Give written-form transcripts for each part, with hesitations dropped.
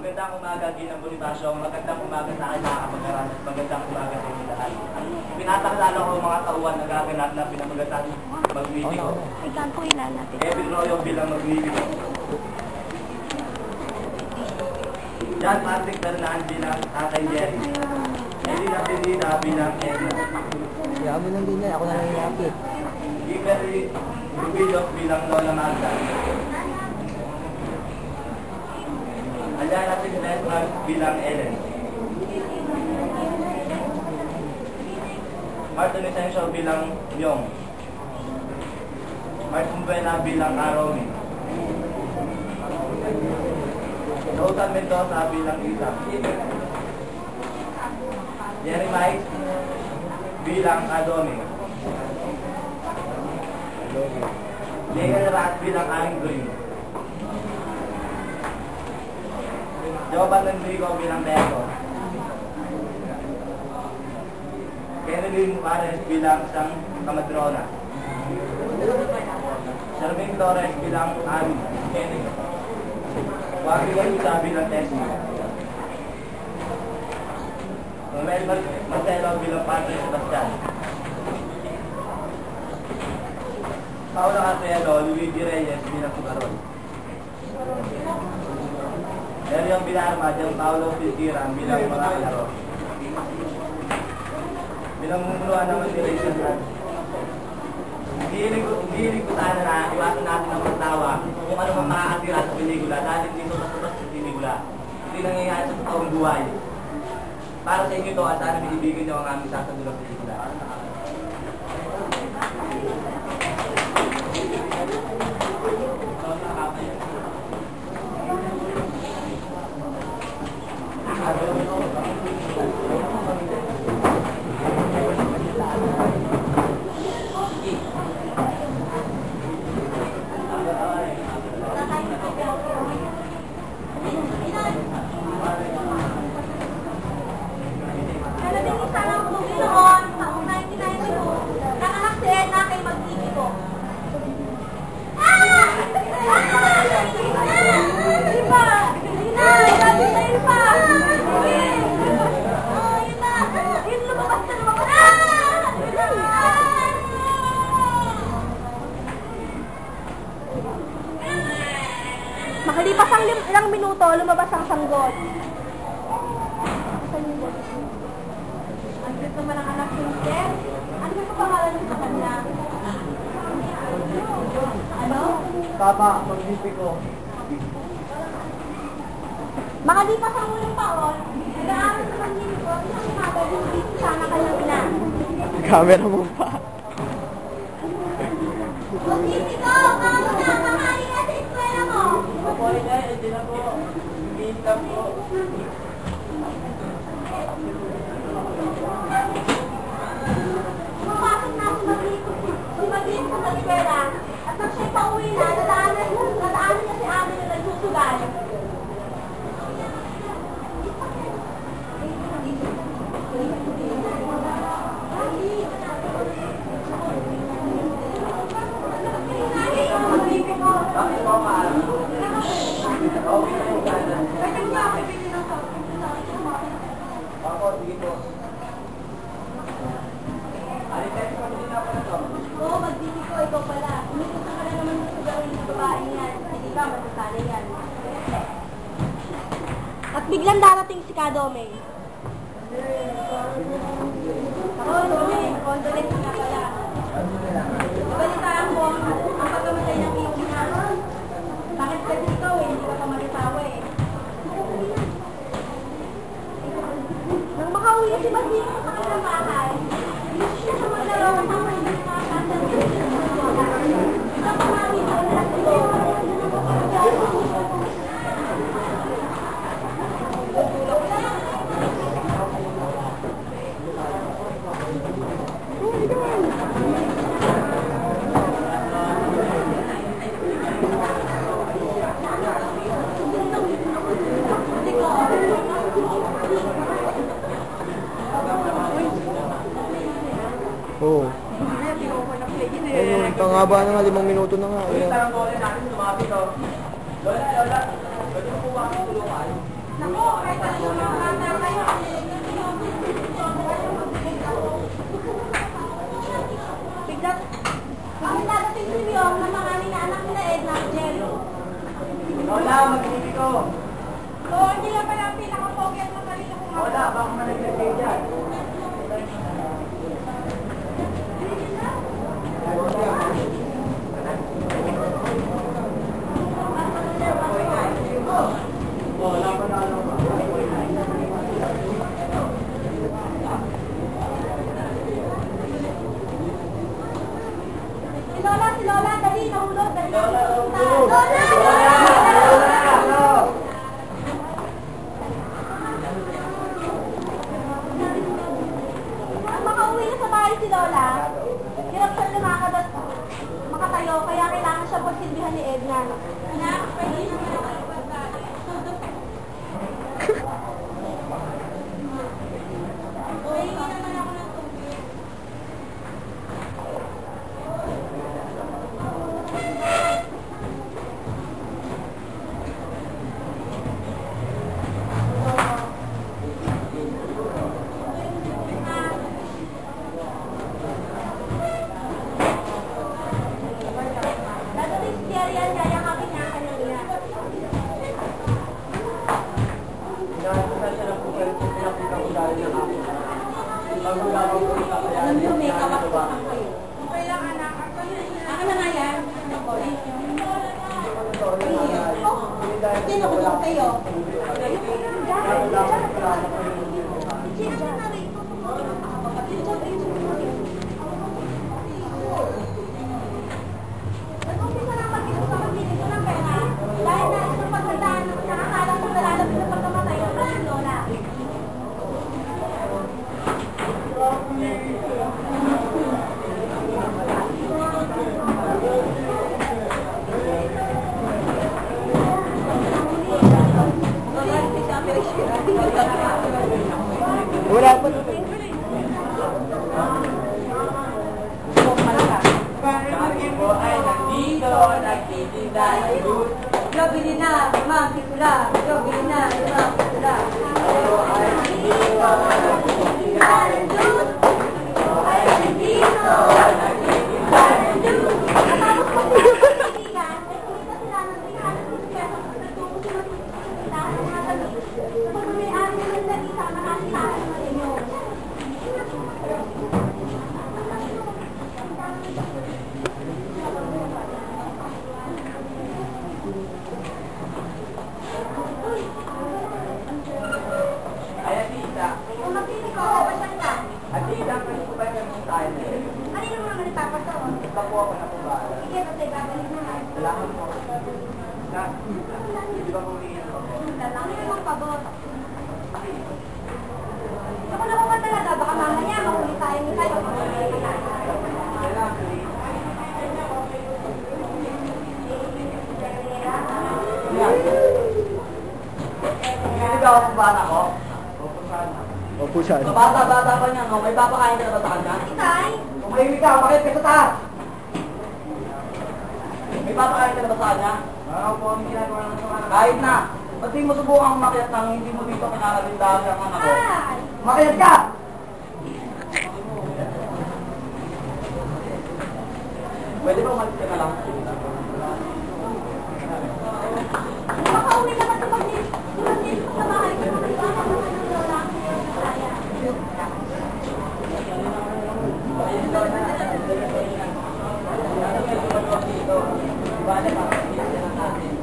Magandang umaga, Ginang Bonifacio. Magandang umaga sa akin mga kapag-aral at magandang umaga sa inyo lahat. Pinatakilala ko ang mga tauhan na gaganap na pinamagatan mag-meeting ko. Ikan po ilan natin. Kevin Royo bilang mag-meeting ko. John Patrick Bernaan bilang Tatay Jerry. Elina Pinita bilang Edna. Si Amo lang din yan, ako na lang ilapit. Kimberly Rubilos bilang Lola Magda. Aliana Pinetman bilang Ellen. Martin Essential bilang Myong. Martin Buena bilang Aromi. Rosan Mendoza bilang Isa. Jerry Mike bilang Adomi. Legal Rat bilang Aling Green. Joban Nandrigo bilang Beto. Kennedy Pares bilang isang kamadrona. Charmaine Torres bilang Ami. Kennedy. Wagi Wayusa bilang Tesma. Noel Marcelo bilang Padre Sebastian. Paula Cartelo, Luigi Reyes bilang Sugarol. Darion Bilarma, John Paulo Siltira bilang mga kalaro. Bilang mumuluan naman si Rachel Brad. Hihilig ko sana na iwasan natin ang magtawa kung ano mang makakatira sa pelikula dahil dito sa pelikula. Hindi nangyayari sa totoong buhay. Para sa inyo ito at sana binibigan nyo ang aming sasagulang pelikula. Makalipas ang ilang minuto, lumabas ang sanggol. Ang cute naman ang anak ni Sir. Ano ba yung pangalan mo sa kanya? Ano? Papa, mag-BP ko. Makalipas ang ulang taon, nag-aaral naman yun ko, isang umaga yung busy sana kanyang ina. Camera mo pa. Mag-busy ko! Kamo na! Kamali ka sa eskwela mo! Opo, hindi na po. Hindi na po. Pumapasok na si Magin sa eskwela at nang siya'y pauwi na, nadaanan niya si Ami na nagsusugal. Bakit po maalam? Okay na yung gana. Ako, sige po. Alis ko din ako na to. Oo, magbibig ko, ikaw pala. Umikusan ka na naman sa gawin ng babae yan. Hindi ka, matatali yan. At biglang darating si Kadome. Ako, Dome, condolence nga pala. Nabalitaan mo ang pagkamatay ng iyong ina. Bakit kasi ikaw hindi ka pa mag-asawa eh. Nang makauwi na si Basino sa kanilang bahay, inis siya sa maglaro kasama yung mga kasal niya. Isang pamami sa ulat ito. Oo. Ayun, pangaba na nga, 5 minuto na nga. Ulit Ayan. tarang natin tumapit o. Lola, pwede mo po ba tulungan? Biglang, kami dadating si Myong na mga anak nila Edna at Jello. Lola, mag-ibig ko. Oo, hindi lang pala ang pinaka-pogi at matalino ko. Lola, baka managlag kayo dyan. Si Lola, dali, nahulog, dali natin pupunta. Lola! Ang makauwi na sa bahay si Lola, hirap siya lumakad at makatayo, kaya kailangan siya pagsilbihan ni Edna. Anak, pwede siya Alam mo, may kamakutang kayo. Okay lang, anak. Ako na nga yan. Tinukutong kayo. Nag-umpisa na mag-isip sa pag-ibig ko ng pera dahil na isang paghandaan na nakakala ko nalalapit na pagkamatay ng si Lola. Wala pa. Sabi ko ay nandito, nagtitinda ng good. Gabi na, ma'am, sikula. Gabi na, ma'am, sikula. Ako ay nandito, nagtitinda ng good. Ako ay nandito, nagtitinda ng good. Matapos po sila ng kaibigan, ay kumita sila ng 350 pesos at nagtungo sila sa tindahan ng mga tabi. Sa pagmamayari ng nagdagisa ang nakasitahan ng inyo. Ay, Atita. Kung magpili ko, papasyal ka. Atita, pwede ko ba yung tayo na yun? Kanino mo naman ipapato? Iba po ako na pabala. Sige, patay, babalik na nga. Salamat po. Na, hindi ba humingi ko? Lang yun ang pabot. Ako na ba talaga? Baka mamaya, mahuli tayo ni tayo. Salamat. Hindi ako sa bata ko? Opo sana. Opo siya. Sa bata-bata pa niya, no? May papakain ka na ba sa kanya? Itay? Kung mahilig ka, bakit ka sa taas? May papakain ka na ba sa kanya? Oo po, ang ginagawa naman sa kanya. Kahit na. Ba't di mo subukan umakyat nang hindi mo dito kinakalindahan ang anak ko? Ay! Makinig ka! Pwede ba umalis ka na lang? Makauwi naman sa pag-ibig ko sa bahay ko. Iwanan naman ng lola ang kanyang kasaya. Ayun daw na. Dito. Ibalik ka. Ibalik na natin.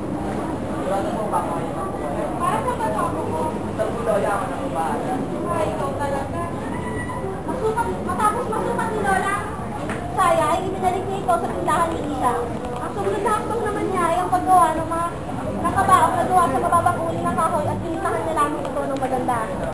Ibalik mo ba kung ano yung Para sa kasama ko. Sabi daw yaman ang bahala. Ay, ikaw talaga. Matapos masukat ni Lola, saya ay ibinalik niya ito sa tindahan ni Isa. Ang sumunod na hakbang naman niya ay ang paggawa ng mga nakabaong na gawa sa mababang uli ng kahoy at inisahan niya lamang ito ng maganda.